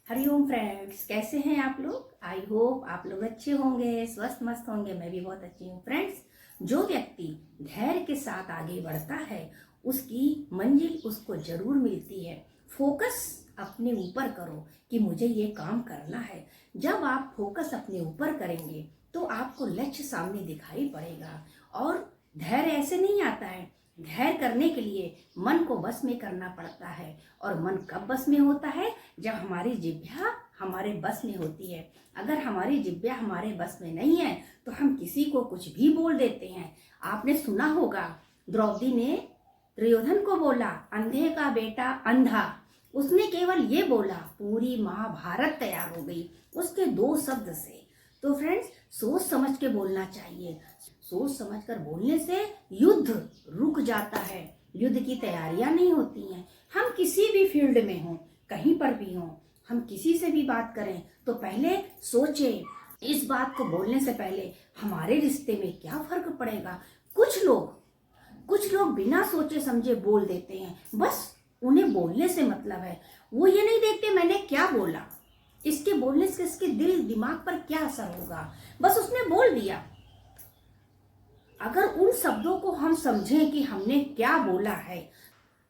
Hariom friends, कैसे हैं आप लोग। आई होप आप लोग अच्छे होंगे, स्वस्थ मस्त होंगे। मैं भी बहुत अच्छी हूँ फ्रेंड्स। जो व्यक्ति धैर्य के साथ आगे बढ़ता है उसकी मंजिल उसको जरूर मिलती है। फोकस अपने ऊपर करो कि मुझे ये काम करना है। जब आप फोकस अपने ऊपर करेंगे तो आपको लक्ष्य सामने दिखाई पड़ेगा। और धैर्य ऐसे नहीं आता है। धैर्य करने के लिए मन को बस में करना पड़ता है। और मन कब बस में होता है? जब हमारी जिह्वा हमारे बस में होती है। अगर हमारी जिह्वा हमारे बस में नहीं है तो हम किसी को कुछ भी बोल देते हैं। आपने सुना होगा, द्रौपदी ने दुर्योधन को बोला, अंधे का बेटा अंधा। उसने केवल ये बोला, पूरी महाभारत तैयार हो गई उसके दो शब्द से। तो फ्रेंड्स, सोच समझ के बोलना चाहिए। सोच समझ कर बोलने से युद्ध रुक जाता है। युद्ध की तैयारियां नहीं होती हैं। हम किसी भी फील्ड में हों, कहीं पर भी हों, हम किसी से भी बात करें तो पहले सोचें, इस बात को बोलने से पहले हमारे रिश्ते में क्या फर्क पड़ेगा। कुछ लोग बिना सोचे समझे बोल देते हैं। बस उन्हें बोलने से मतलब है। वो ये नहीं देखते मैंने क्या बोला, इसके बोलने से इसके दिल दिमाग पर क्या असर होगा। बस उसने बोल दिया। अगर उन शब्दों को हम समझें कि हमने क्या बोला है,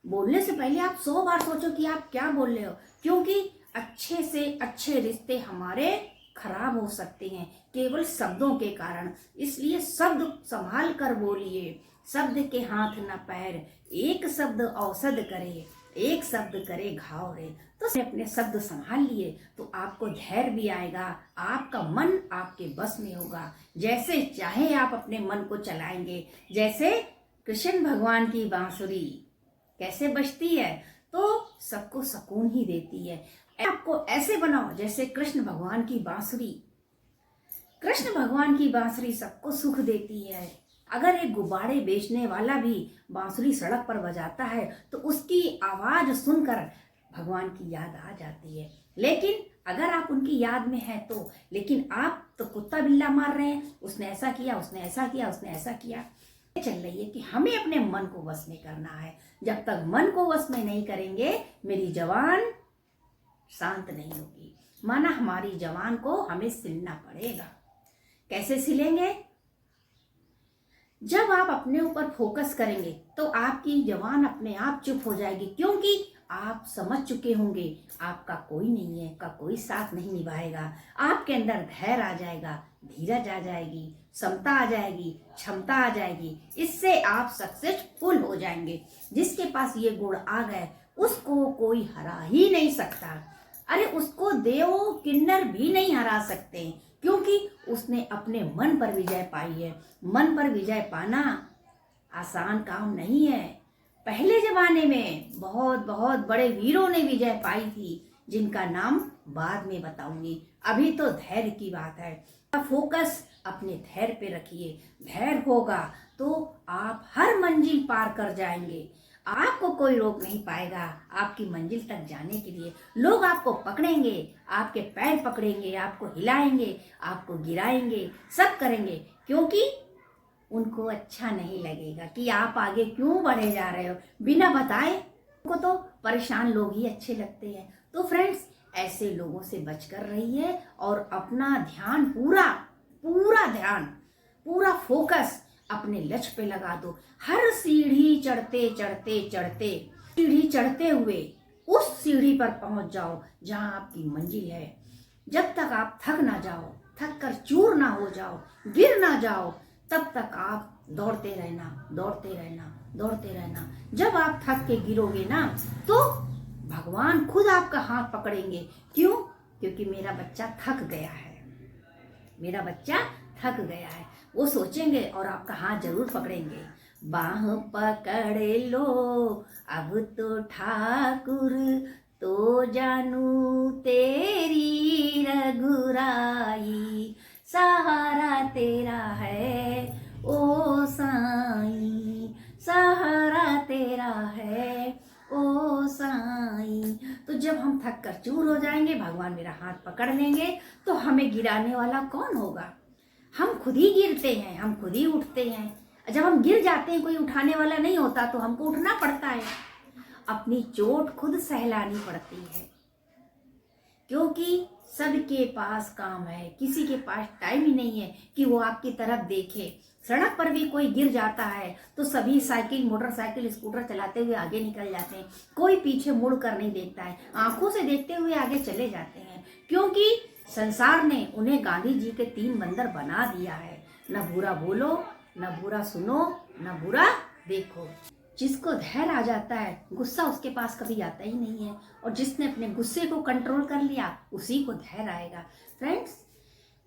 बोलने से पहले आप 100 बार सोचो कि आप क्या बोल रहे हो। क्योंकि अच्छे से अच्छे रिश्ते हमारे खराब हो सकते हैं केवल शब्दों के कारण। इसलिए शब्द संभाल कर बोलिए। शब्द के हाथ न पैर, एक शब्द औषध करे, एक शब्द करे घाव रे। तो अपने शब्द संभाल लिए तो आपको धैर्य भी आएगा, आपका मन आपके बस में होगा। जैसे चाहे आप अपने मन को चलाएंगे। जैसे कृष्ण भगवान की बांसुरी कैसे बजती है तो सबको सुकून ही देती है। आपको ऐसे बनाओ जैसे कृष्ण भगवान की बांसुरी। कृष्ण भगवान की बांसुरी सबको सुख देती है। अगर एक गुब्बारे बेचने वाला भी बांसुरी सड़क पर बजाता है तो उसकी आवाज सुनकर भगवान की याद आ जाती है। लेकिन अगर आप उनकी याद में हैं तो, लेकिन आप तो कुत्ता बिल्ला मार रहे हैं, उसने ऐसा किया, उसने ऐसा किया, उसने ऐसा किया। चल रही है कि हमें अपने मन को वश में करना है। जब तक मन को वश में नहीं करेंगे मेरी जवान शांत नहीं होगी। माना हमारी जवान को हमें सिलना पड़ेगा। कैसे सिलेंगे? जब आप अपने ऊपर फोकस करेंगे तो आपकी जवान अपने आप चुप हो जाएगी। क्योंकि आप समझ चुके होंगे आपका कोई नहीं है, का कोई साथ नहीं निभाएगा। आपके अंदर धैर्य आ जाएगा, धीरज आ जाएगी, समता आ जाएगी, क्षमता आ जाएगी। इससे आप सक्सेसफुल हो जाएंगे। जिसके पास ये गुण आ गए उसको कोई हरा ही नहीं सकता। अरे उसको देव किन्नर भी नहीं हरा सकते, क्योंकि उसने अपने मन पर विजय पाई है। मन पर विजय पाना आसान काम नहीं है। पहले जमाने में बहुत बहुत बड़े वीरों ने विजय पाई थी, जिनका नाम बाद में बताऊंगी। अभी तो धैर्य की बात है। फोकस अपने धैर्य पे रखिए। धैर्य होगा तो आप हर मंजिल पार कर जाएंगे। आपको कोई रोक नहीं पाएगा आपकी मंजिल तक जाने के लिए। लोग आपको पकड़ेंगे, आपके पैर पकड़ेंगे, आपको हिलाएंगे, आपको गिराएंगे, सब करेंगे। क्योंकि उनको अच्छा नहीं लगेगा कि आप आगे क्यों बढ़े जा रहे हो बिना बताए। उनको तो परेशान लोग ही अच्छे लगते हैं। तो फ्रेंड्स, ऐसे लोगों से बचकर रहिए और अपना ध्यान पूरा फोकस अपने लक्ष्य पे लगा दो। हर सीढ़ी चढ़ते चढ़ते चढ़ते सीढ़ी चढ़ते हुए उस सीढ़ी पर पहुंच जाओ जहां आपकी मंजिल है। जब तक आप थक ना जाओ, थक कर चूर ना हो जाओ, गिर ना जाओ, तब तक आप दौड़ते रहना, दौड़ते रहना, दौड़ते रहना। जब आप थक के गिरोगे ना तो भगवान खुद आपका हाथ पकड़ेंगे। क्यों? क्योंकि मेरा बच्चा थक गया है, मेरा बच्चा थक गया है। वो सोचेंगे और आपका हाथ जरूर पकड़ेंगे। बाह पकड़ लो अब तो ठाकुर, तो जानू तेरी रघुराई, सहारा तेरा है ओ साईं, सहारा तेरा है ओ साईं। तो जब हम थक कर चूर हो जाएंगे, भगवान मेरा हाथ पकड़ लेंगे, तो हमें गिराने वाला कौन होगा? हम खुद ही गिरते हैं, हम खुद ही उठते हैं। जब हम गिर जाते हैं कोई उठाने वाला नहीं होता तो हमको उठना पड़ता है। अपनी चोट खुद सहलानी पड़ती है। क्योंकि क्योंकि सबके पास काम है, किसी के पास टाइम ही नहीं है कि वो आपकी तरफ देखे। सड़क पर भी कोई गिर जाता है तो सभी साइकिल, मोटरसाइकिल, स्कूटर चलाते हुए आगे निकल जाते हैं, कोई पीछे मुड़ कर नहीं देखता है, आंखों से देखते हुए आगे चले जाते हैं, क्योंकि संसार ने उन्हें गांधी जी के 3 बंदर बना दिया है, न बुरा बोलो, न बुरा सुनो, न बुरा देखो। जिसको धैर्य आ जाता है, गुस्सा उसके पास कभी आता ही नहीं है, और जिसने अपने गुस्से को कंट्रोल कर लिया उसी को धैर्य आएगा। फ्रेंड्स,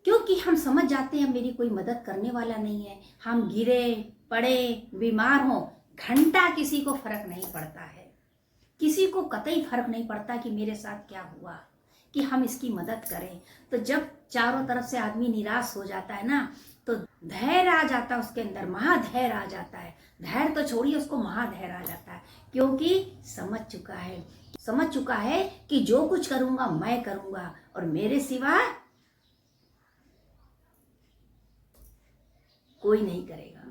क्योंकि हम समझ जाते हैं मेरी कोई मदद करने वाला नहीं है, हम गिरे पड़े बीमार हों, घंटा किसी को फर्क नहीं पड़ता है, किसी को कतई फर्क नहीं पड़ता कि मेरे साथ क्या हुआ, कि हम इसकी मदद करें। तो जब चारों तरफ से आदमी निराश हो जाता है ना, तो धैर्य आ जाता है उसके अंदर, महाधैर्य आ जाता है। धैर्य तो छोड़िए, उसको महाधैर्य आ जाता है, क्योंकि समझ चुका है कि जो कुछ करूंगा मैं करूंगा और मेरे सिवा कोई नहीं करेगा।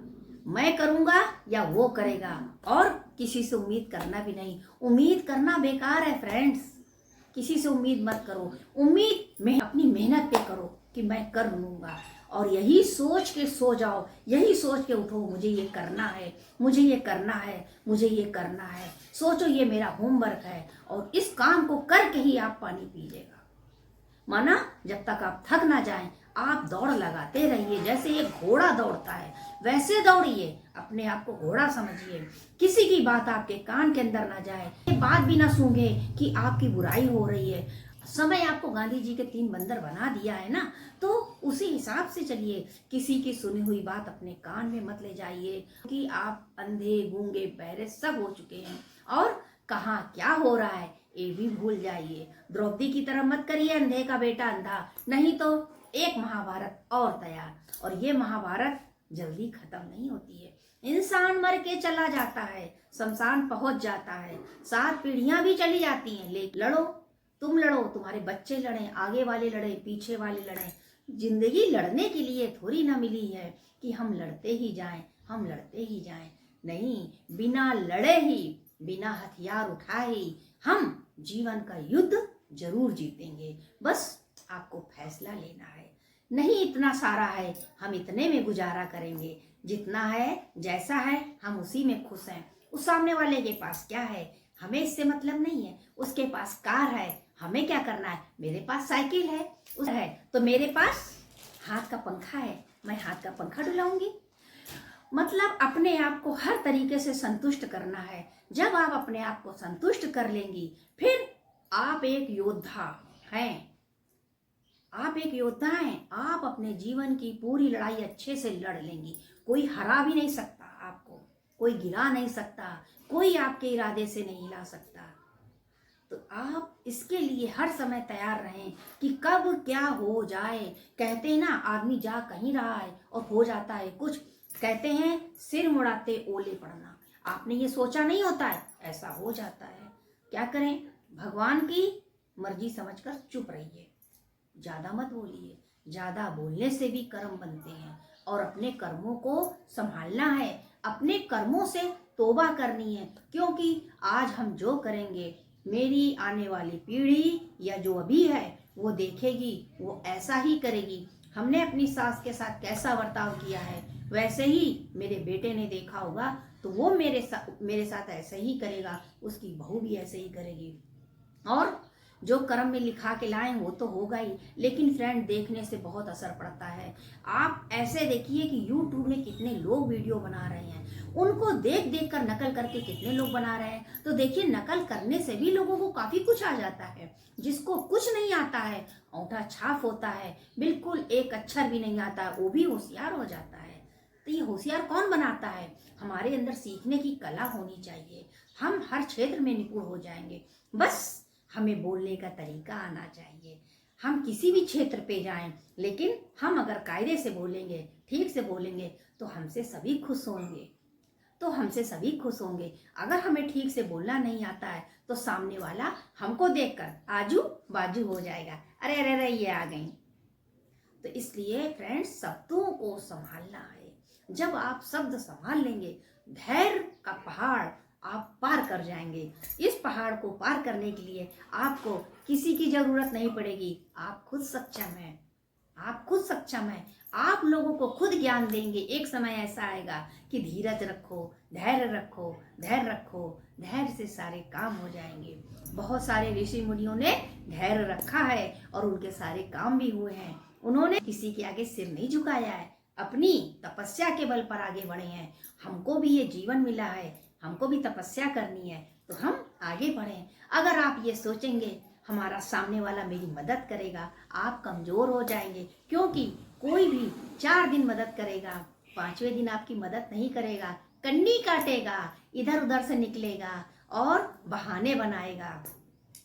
मैं करूंगा या वो करेगा, और किसी से उम्मीद करना भी नहीं। उम्मीद करना बेकार है फ्रेंड्स, किसी से उम्मीद मत करो। उम्मीद में अपनी मेहनत पे करो कि मैं कर लूंगा, और यही सोच के सो जाओ, यही सोच के उठो, मुझे ये करना है, मुझे ये करना है, मुझे ये करना है। सोचो ये मेरा होमवर्क है, और इस काम को करके ही आप पानी पीजिएगा। माना, जब तक आप थक ना जाएं, आप दौड़ लगाते रहिए। जैसे एक घोड़ा दौड़ता है वैसे दौड़िए, अपने आप को घोड़ा समझिए। किसी की बात आपके कान के अंदर ना जाए, ये बात भी ना सूंघे कि आपकी बुराई हो रही है। समय आपको गांधी जी के 3 बंदर बना दिया है ना, तो उसी हिसाब से चलिए। किसी की सुनी हुई बात अपने कान में मत ले जाइए, कि आप अंधे, गूंगे, बहरे सब हो चुके हैं, और कहाँ क्या हो रहा है ये भी भूल जाइए। द्रौपदी की तरह मत करिए अंधे का बेटा अंधा, नहीं तो एक महाभारत और तैयार, और ये महाभारत जल्दी खत्म नहीं होती है। इंसान मर के चला जाता है, शमशान पहुंच जाता है, 7 पीढ़ियां भी चली जाती हैं, लेकिन लड़ो, तुम लड़ो, तुम्हारे बच्चे लड़े, आगे वाले लड़े, पीछे वाले लड़े। जिंदगी लड़ने के लिए थोड़ी ना मिली है कि हम लड़ते ही जाएं, हम लड़ते ही जाएं। नहीं, बिना लड़े ही, बिना हथियार उठाए हम जीवन का युद्ध जरूर जीतेंगे। बस आपको फैसला लेना है। नहीं इतना सारा है, हम इतने में गुजारा करेंगे, जितना है जैसा है हम उसी में खुश हैं। उस सामने वाले के पास क्या है हमें इससे मतलब नहीं है, उसके पास कार है, हमें क्या करना है, मेरे पास साइकिल है, उस है तो मेरे पास हाथ का पंखा है, मैं हाथ का पंखा डुलाऊंगी। मतलब अपने आप को हर तरीके से संतुष्ट करना है। जब आप अपने आप को संतुष्ट कर लेंगी, फिर आप एक योद्धा हैं, आप एक योद्धा हैं। आप अपने जीवन की पूरी लड़ाई अच्छे से लड़ लेंगी, कोई हरा भी नहीं सकता आपको, कोई गिरा नहीं सकता, कोई आपके इरादे से नहीं हिला सकता। तो आप इसके लिए हर समय तैयार रहें कि कब क्या हो जाए। कहते हैं ना, आदमी जा कहीं रहा है और हो जाता है कुछ। कहते हैं सिर मुड़ाते ओले पड़ना, आपने ये सोचा नहीं होता है, ऐसा हो जाता है। क्या करें, भगवान की मर्जी समझकर चुप रहिए, ज्यादा मत बोलिए। ज्यादा बोलने से भी कर्म बनते हैं, और अपने कर्मों को संभालना है, अपने कर्मों से तौबा करनी है, क्योंकि आज हम जो करेंगे मेरी आने वाली पीढ़ी या जो अभी है वो देखेगी, वो ऐसा ही करेगी। हमने अपनी सास के साथ कैसा बर्ताव किया है, वैसे ही मेरे बेटे ने देखा होगा, तो वो मेरे साथ ऐसे ही करेगा, उसकी बहू भी ऐसे ही करेगी। और जो कर्म में लिखा के लाए वो तो होगा ही, लेकिन फ्रेंड देखने से बहुत असर पड़ता है। आप ऐसे देखिए कि YouTube में कितने लोग वीडियो बना रहे हैं, उनको देख देख कर नकल करके कितने लोग बना रहे हैं। तो देखिए, नकल करने से भी लोगों को काफी कुछ आ जाता है। जिसको कुछ नहीं आता है, अंगूठा छाप होता है, बिल्कुल एक अक्षर भी नहीं आता है, वो भी होशियार हो जाता है। तो ये होशियार कौन बनाता है, हमारे अंदर सीखने की कला होनी चाहिए। हम हर क्षेत्र में निपुण हो जाएंगे, बस हमें बोलने का तरीका आना चाहिए। हम किसी भी क्षेत्र पे जाएं, लेकिन हम अगर कायदे से बोलेंगे, ठीक से बोलेंगे, तो हमसे सभी खुश होंगे, अगर हमें ठीक से बोलना नहीं आता है, तो सामने वाला हमको देखकर आजू बाजू हो जाएगा, अरे अरे अरे ये आ गई। तो इसलिए फ्रेंड्स, शब्दों को संभालना है। जब आप शब्द संभाल लेंगे, धैर्य का पहाड़ आप पार कर जाएंगे। इस पहाड़ को पार करने के लिए आपको किसी की जरूरत नहीं पड़ेगी। आप खुद सक्षम हैं, आप खुद सक्षम हैं। आप लोगों को खुद ज्ञान देंगे। एक समय ऐसा आएगा कि धीरज रखो, धैर्य रखो, धैर्य रखो, धैर्य से सारे काम हो जाएंगे। बहुत सारे ऋषि मुनियों ने धैर्य रखा है और उनके सारे काम भी हुए हैं। उन्होंने किसी के आगे सिर नहीं झुकाया है, अपनी तपस्या के बल पर आगे बढ़े हैं। हमको भी ये जीवन मिला है, हमको भी तपस्या करनी है, तो हम आगे बढ़ें। अगर आप ये सोचेंगे हमारा सामने वाला मेरी मदद करेगा, आप कमजोर हो जाएंगे। क्योंकि कोई भी 4 दिन मदद करेगा, 5वें दिन आपकी मदद नहीं करेगा, कन्नी काटेगा, इधर उधर से निकलेगा और बहाने बनाएगा।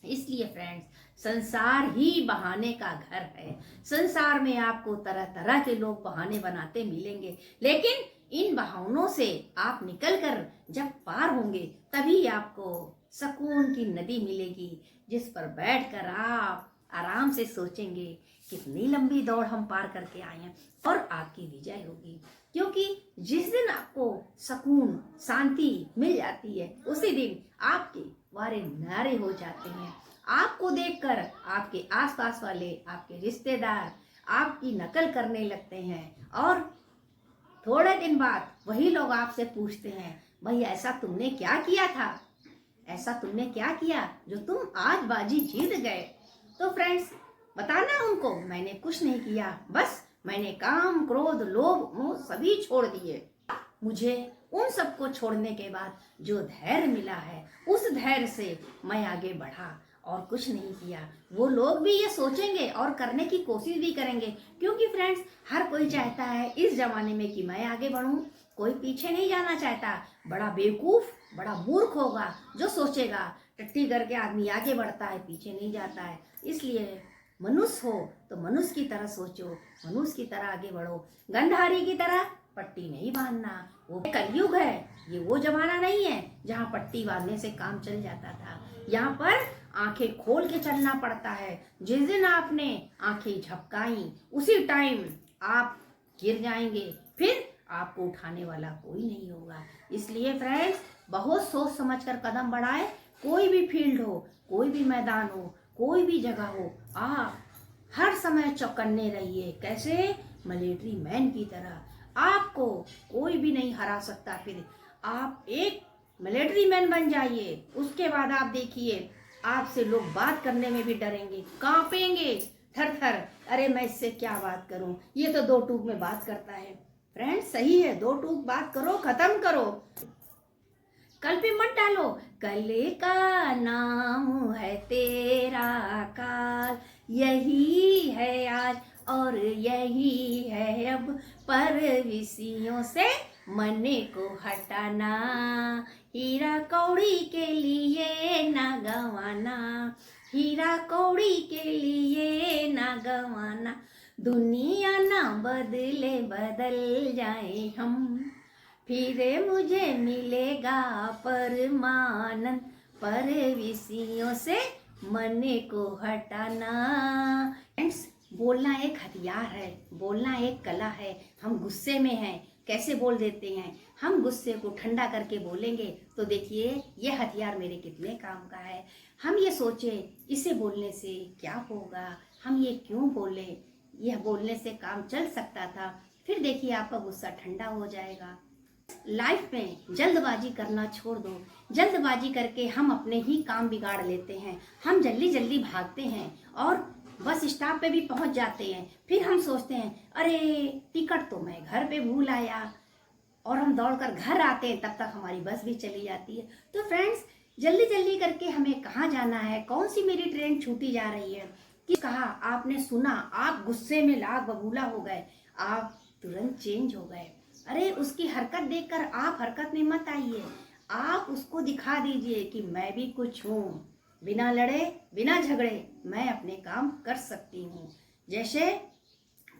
इसलिए फ्रेंड्स, संसार ही बहाने का घर है। संसार में आपको तरह तरह के लोग बहाने बनाते मिलेंगे, लेकिन इन बहानों से आप निकलकर जब पार होंगे तभी आपको सुकून की नदी मिलेगी, जिस पर बैठकर आप आराम से सोचेंगे कितनी लंबी दौड़ हम पार करके आए हैं और आपकी विजय होगी। क्योंकि जिस दिन आपको सुकून शांति मिल जाती है उसी दिन आपके वारे नारे हो जाते हैं। आपको देखकर आपके आसपास वाले, आपके रिश्तेदार आपकी नकल करने लगते हैं और थोड़े दिन बाद वही लोग आपसे पूछते हैं, भाई ऐसा तुमने क्या किया था, ऐसा तुमने क्या किया जो तुम आज बाजी जीत गए। तो फ्रेंड्स, बताना उनको मैंने कुछ नहीं किया, बस मैंने काम, क्रोध, लोभ, मोह सभी छोड़ दिए। मुझे उन सबको छोड़ने के बाद जो धैर्य मिला है, उस धैर्य से मैं आगे बढ़ा और कुछ नहीं किया। वो लोग भी ये सोचेंगे और करने की कोशिश भी करेंगे। क्योंकि फ्रेंड्स, हर कोई चाहता है इस जमाने में कि मैं आगे बढ़ूं, कोई पीछे नहीं जाना चाहता। बड़ा बेवकूफ, बड़ा मूर्ख होगा जो सोचेगा टट्टी करके आदमी आगे बढ़ता है, पीछे नहीं जाता है। इसलिए मनुष्य हो तो मनुष्य की तरह सोचो, मनुष्य की तरह आगे बढ़ो। गंधारी की तरह पट्टी नहीं बांधना। वो कलयुग है, ये वो जमाना नहीं है जहाँ पट्टी बांधने से काम चल जाता था। यहाँ पर आंखें खोल के चलना पड़ता है। जिस दिन आपने आंखें झपकाई उसी टाइम आप गिर जाएंगे, फिर आपको उठाने वाला कोई नहीं होगा। इसलिए फ्रेंड्स, बहुत सोच समझकर कदम बढ़ाए। कोई भी फील्ड हो, कोई भी मैदान हो, कोई भी जगह हो, आप हर समय चौकन्ने रहिए। कैसे? मिलिट्री मैन की तरह। आपको कोई भी नहीं हरा सकता। फिर आप एक मिलिट्री मैन बन जाइए, उसके बाद आप देखिए आपसे लोग बात करने में भी डरेंगे, कांपेंगे थर थर। अरे मैं इससे क्या बात करूं, ये तो 2 टूक में बात करता है। फ्रेंड्स, सही है, 2 टूक बात करो, खत्म करो, कल पे मत डालो। कल का नाम है तेरा काल, यही है आज और यही है अब, परविशियों से मन को हटाना, हीरा कौड़ी के लिए ना गंवाना, हीरा कौड़ी के लिए ना गंवाना। दुनिया ना बदले बदल जाए हम, फिर मुझे मिलेगा परमानंद, परविशियों से मन को हटाना। फ्रेंड्स, बोलना एक हथियार है, बोलना एक कला है। हम गुस्से में हैं, कैसे बोल देते हैं। हम गुस्से को ठंडा करके बोलेंगे तो देखिए ये हथियार मेरे कितने काम का है। हम ये सोचे इसे बोलने से क्या होगा, हम ये क्यों बोले, यह बोलने से काम चल सकता था। फिर देखिए आपका गुस्सा ठंडा हो जाएगा। लाइफ में जल्दबाजी करना छोड़ दो। जल्दबाजी करके हम अपने ही काम बिगाड़ लेते हैं। हम जल्दी जल्दी भागते हैं और बस स्टॉप पे भी पहुंच जाते हैं। फिर हम सोचते हैं अरे टिकट तो मैं घर पे भूल आया, और हम दौड़कर घर आते हैं, तब तक हमारी बस भी चली जाती है। तो फ्रेंड्स, जल्दी जल्दी करके हमें कहाँ जाना है, कौन सी मेरी ट्रेन छूटी जा रही है, कि कहा आपने सुना, आप गुस्से में लाग बबूला हो गए, आप तुरंत चेंज हो गए। अरे उसकी हरकत देखकर आप हरकत में मत आइए, आप उसको दिखा दीजिए कि मैं भी कुछ हूँ। बिना लड़े बिना झगड़े मैं अपने काम कर सकती हूँ। जैसे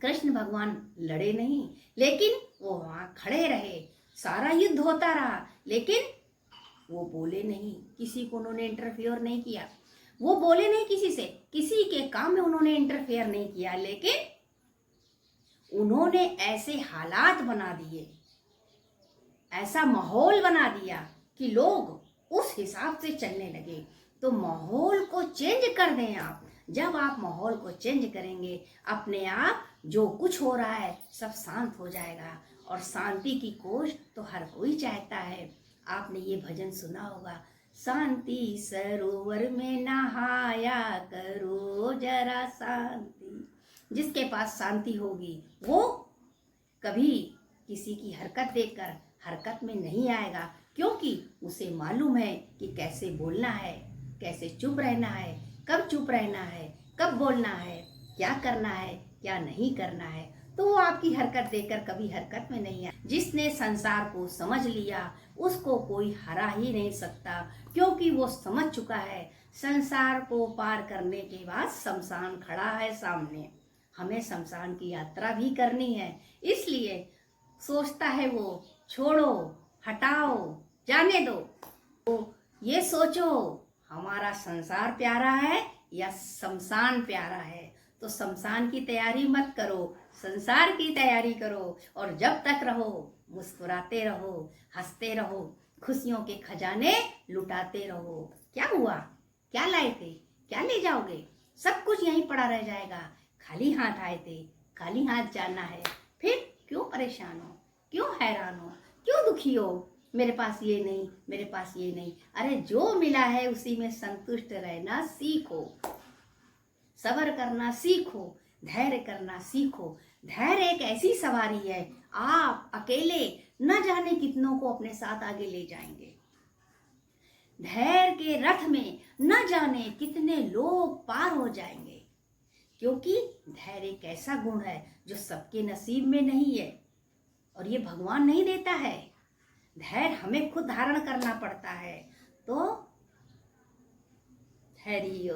कृष्ण भगवान लड़े नहीं, लेकिन वो वहाँ खड़े रहे, सारा युद्ध होता रहा, लेकिन वो बोले नहीं, किसी को उन्होंने इंटरफेयर नहीं किया। वो बोले नहीं किसी से, किसी के काम में उन्होंने इंटरफेयर नहीं किया, लेकिन उन्होंने ऐसे हालात बना दिए, ऐसा माहौल बना दिया कि लोग उस हिसाब से चलने लगे। तो माहौल को चेंज कर दें आप। जब आप माहौल को चेंज करेंगे, अपने आप जो कुछ हो रहा है सब शांत हो जाएगा। और शांति की खोज तो हर कोई चाहता है। आपने ये भजन सुना होगा, शांति सरोवर में नहाया करो जरा शांति। जिसके पास शांति होगी वो कभी किसी की हरकत देखकर हरकत में नहीं आएगा, क्योंकि उसे मालूम है कि कैसे बोलना है, कैसे चुप रहना है, कब चुप रहना है, कब बोलना है, क्या करना है, क्या नहीं करना है। तो वो आपकी हरकत देखकर कभी हरकत में नहीं आए। जिसने संसार को समझ लिया उसको कोई हरा ही नहीं सकता, क्योंकि वो समझ चुका है संसार को पार करने के बाद शमशान खड़ा है सामने। हमें शमशान की यात्रा भी करनी है, इसलिए सोचता है वो, छोड़ो, हटाओ, जाने दो। तो ये सोचो, हमारा संसार प्यारा है या शमशान प्यारा है। तो शमशान की तैयारी मत करो, संसार की तैयारी करो। और जब तक रहो मुस्कुराते रहो, हंसते रहो, खुशियों के खजाने लुटाते रहो। क्या हुआ, क्या लाए थे, क्या ले जाओगे? सब कुछ यहीं पड़ा रह जाएगा। खाली हाथ आए थे, खाली हाथ जाना है। फिर क्यों परेशान हो, क्यों हैरान हो, क्यों दुखी हो? मेरे पास ये नहीं, मेरे पास ये नहीं। अरे जो मिला है उसी में संतुष्ट रहना सीखो, सब्र करना सीखो, धैर्य करना सीखो। धैर्य एक ऐसी सवारी है, आप अकेले न जाने कितनों को अपने साथ आगे ले जाएंगे। धैर्य के रथ में न जाने कितने लोग पार हो जाएंगे, क्योंकि धैर्य एक ऐसा गुण है जो सबके नसीब में नहीं है और ये भगवान नहीं देता है। धैर्य हमें खुद धारण करना पड़ता है। तो धैर्य।